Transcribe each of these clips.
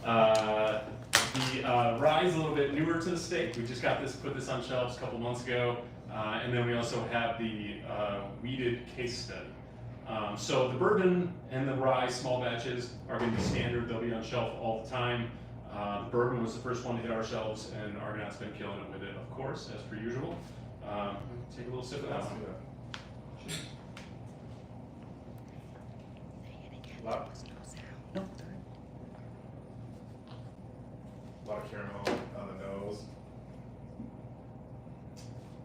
The rye is a little bit newer to the state. We just put this on shelves a couple months ago. And then we also have the weeded case study. So the bourbon and the rye small batches are going to be standard. They'll be on shelf all the time. The bourbon was the first one to hit our shelves, and Argonaut's been killing it with it, of course, as per usual. Take a little sip of that one. Cheers. A lot of caramel on the nose.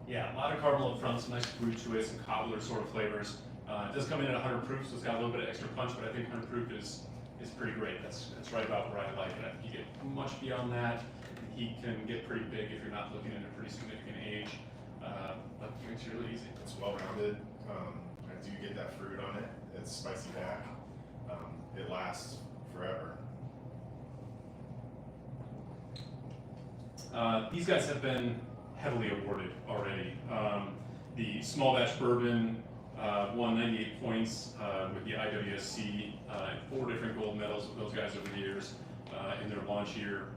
Yeah, a lot of caramel up front, some nice fruit to it, some cobbler sort of flavors. It does come in at 100 proof, so it's got a little bit of extra punch, but I think 100 proof is pretty great. That's right about where I like it. I think you get much beyond that. He can get pretty big if you're not looking at a pretty significant age, but it makes it really easy. It's well-rounded. I do get that fruit on it. It's spicy back. It lasts forever. These guys have been heavily awarded already. The small batch bourbon won 98 points with the IWSC, 4 different gold medals with those guys over the years in their launch year.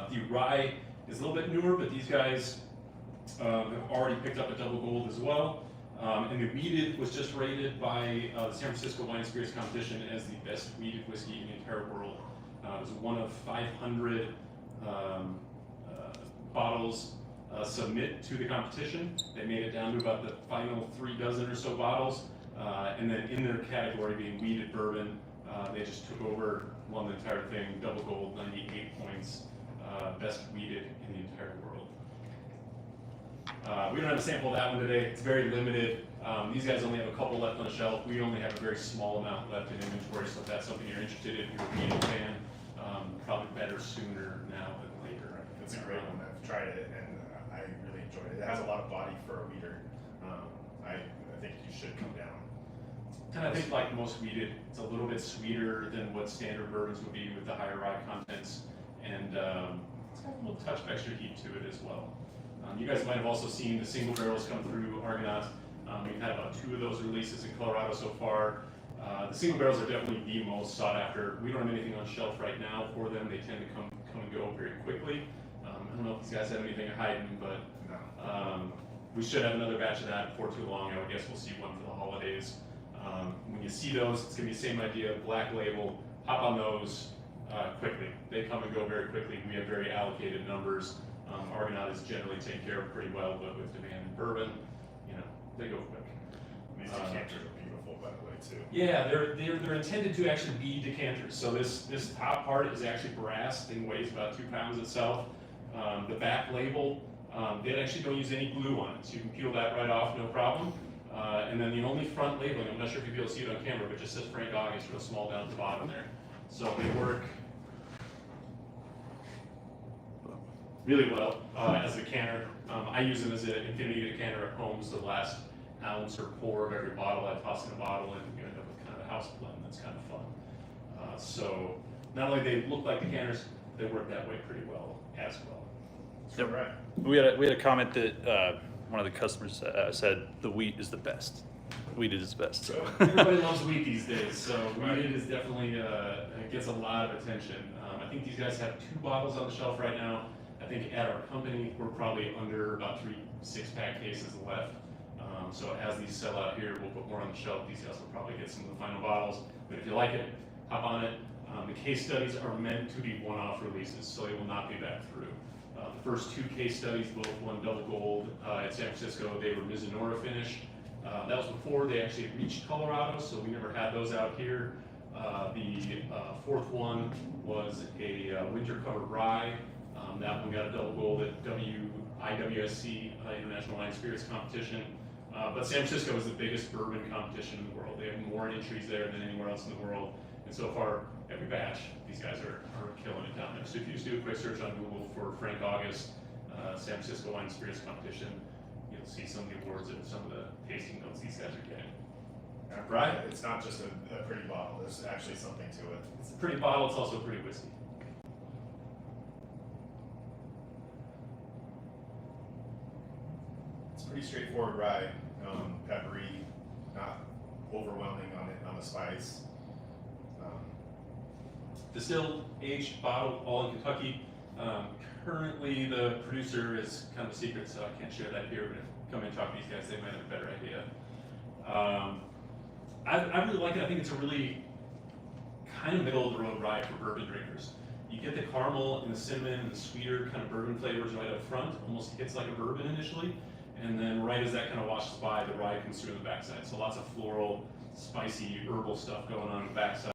The rye is a little bit newer, but these guys have already picked up a double gold as well. And the weeded was just rated by the San Francisco Wine and Spirits Competition as the best weeded whiskey in the entire world. It was one of 500 bottles submit to the competition. They made it down to about the final 3 dozen or so bottles, and then in their category being weeded bourbon, they just took over, won the entire thing, double gold, 98 points, best weeded in the entire world. We don't have a sample of that one today. It's very limited. These guys only have a couple left on the shelf. We only have a very small amount left in inventory, so if that's something you're interested in, if you're a weeded fan, probably better sooner now than later. It's a great one. I've tried it and I really enjoyed it. It has a lot of body for a weeder. I think you should come down. And I think like most weeded, it's a little bit sweeter than what standard bourbons would be with the higher rye contents, and it's got a little touch of extra heat to it as well. You guys might have also seen the single barrels come through Argonaut. We've had about 2 of those releases in Colorado so far. The single barrels are definitely the most sought after. We don't have anything on shelf right now for them. They tend to come and go very quickly. I don't know if these guys have anything hiding, but we should have another batch of that before too long. I would guess we'll see one for the holidays. When you see those, it's going to be the same idea, black label, hop on those quickly. They come and go very quickly. We have very allocated numbers. Argonaut is generally taken care of pretty well, but with demand in bourbon, you know, they go quick. These decanters are beautiful, by the way, too. Yeah, they're intended to actually be decanters. So this top part is actually brass. Thing weighs about 2 pounds itself. The back label, they actually don't use any glue on it, so you can peel that right off, no problem. And then the only front labeling, I'm not sure if you'll be able to see it on camera, but just says Frank August real small down at the bottom there. So they work really well as a decanter. I use them as an infinity decanter at home, so the last ounce or pour of every bottle I toss in a bottle, and you end up with kind of a house blend that's kind of fun. So not only they look like decanters, they work that way pretty well as well. So, right. We had a comment that one of the customers said the wheat is the best. Wheated is best. So. Everybody loves wheat these days, so wheated is definitely it gets a lot of attention. I think these guys have 2 bottles on the shelf right now. I think at our company we're probably under about 3 6-pack cases left. So as these sell out here, we'll put more on the shelf. These guys will probably get some of the final bottles. But if you like it, hop on it. The case studies are meant to be one-off releases, so they will not be back through. The first 2 case studies both won double gold at San Francisco. They were Mizunora finish. That was before they actually reached Colorado, so we never had those out here. The 4th one was a winter covered rye. That one got a double gold at IWSC, International Wine and Spirits Competition. But San Francisco is the biggest bourbon competition in the world. They have more entries there than anywhere else in the world. And so far, every batch, these guys are killing it down there. So if you just do a quick search on Google for Frank August, San Francisco Wine and Spirits Competition, you'll see some of the awards and some of the tasting notes these guys are getting. Right? It's not just a pretty bottle. There's actually something to it. It's a pretty bottle. It's also a pretty whiskey. It's pretty straightforward rye, peppery, not overwhelming on the spice. distilled, aged, bottled, all in Kentucky. Currently, the producer is kind of a secret, so I can't share that here, but if you come and talk to these guys, they might have a better idea. I really like it. I think it's a really kind of middle of the road rye for bourbon drinkers. You get the caramel and the cinnamon and the sweeter kind of bourbon flavors right up front, almost hits like a bourbon initially, and then right as that kind of washes by, the rye comes through on the backside. So lots of floral, spicy, herbal stuff going on the backside.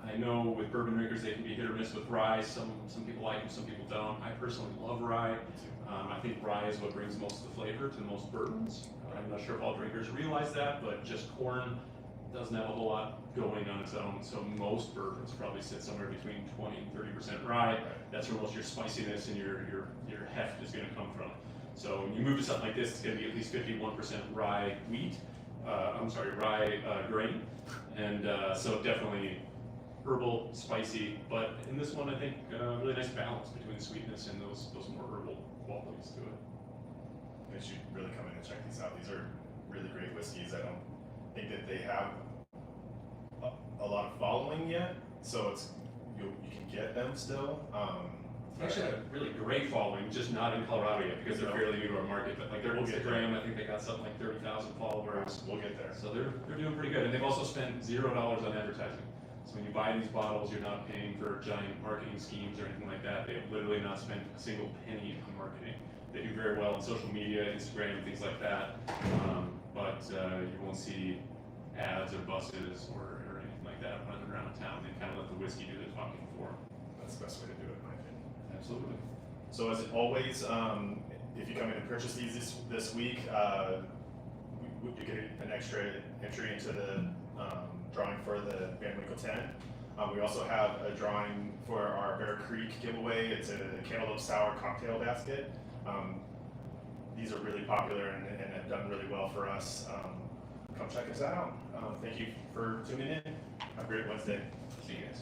I know with bourbon drinkers they can be hit or miss with rye. Some people like them, some people don't. I personally love rye. I think rye is what brings most of the flavor to most bourbons. I'm not sure if all drinkers realize that, but just corn doesn't have a whole lot going on its own. So most bourbons probably sit somewhere between 20 and 30% rye. That's where most of your spiciness and your heft is going to come from. So when you move to something like this, it's going to be at least 51% rye wheat. Rye grain, and so definitely herbal, spicy, but in this one I think really nice balance between the sweetness and those more herbal qualities to it. You should really come in and check these out. These are really great whiskeys. I don't think that they have a lot of following yet, so you can get them still. Actually, a really great following, just not in Colorado yet because they're fairly new to our market. But like their Instagram, I think they got something like 30,000 followers. We'll get there. So they're doing pretty good, and they've also spent $0 on advertising. So when you buy these bottles, you're not paying for giant marketing schemes or anything like that. They've literally not spent a single penny on marketing. They do very well on social media, Instagram, things like that. But you won't see ads or buses or anything like that running around town. They kind of let the whiskey do the talking for them. That's the best way to do it, in my opinion. Absolutely. So as always, if you come in and purchase these this week, you get an extra entry into the drawing for the Van Winkle 10. We also have a drawing for our Bear Creek giveaway. It's a cantaloupe sour cocktail basket. These are really popular and have done really well for us. Come check us out. Thank you for tuning in. Have a great Wednesday. See you guys.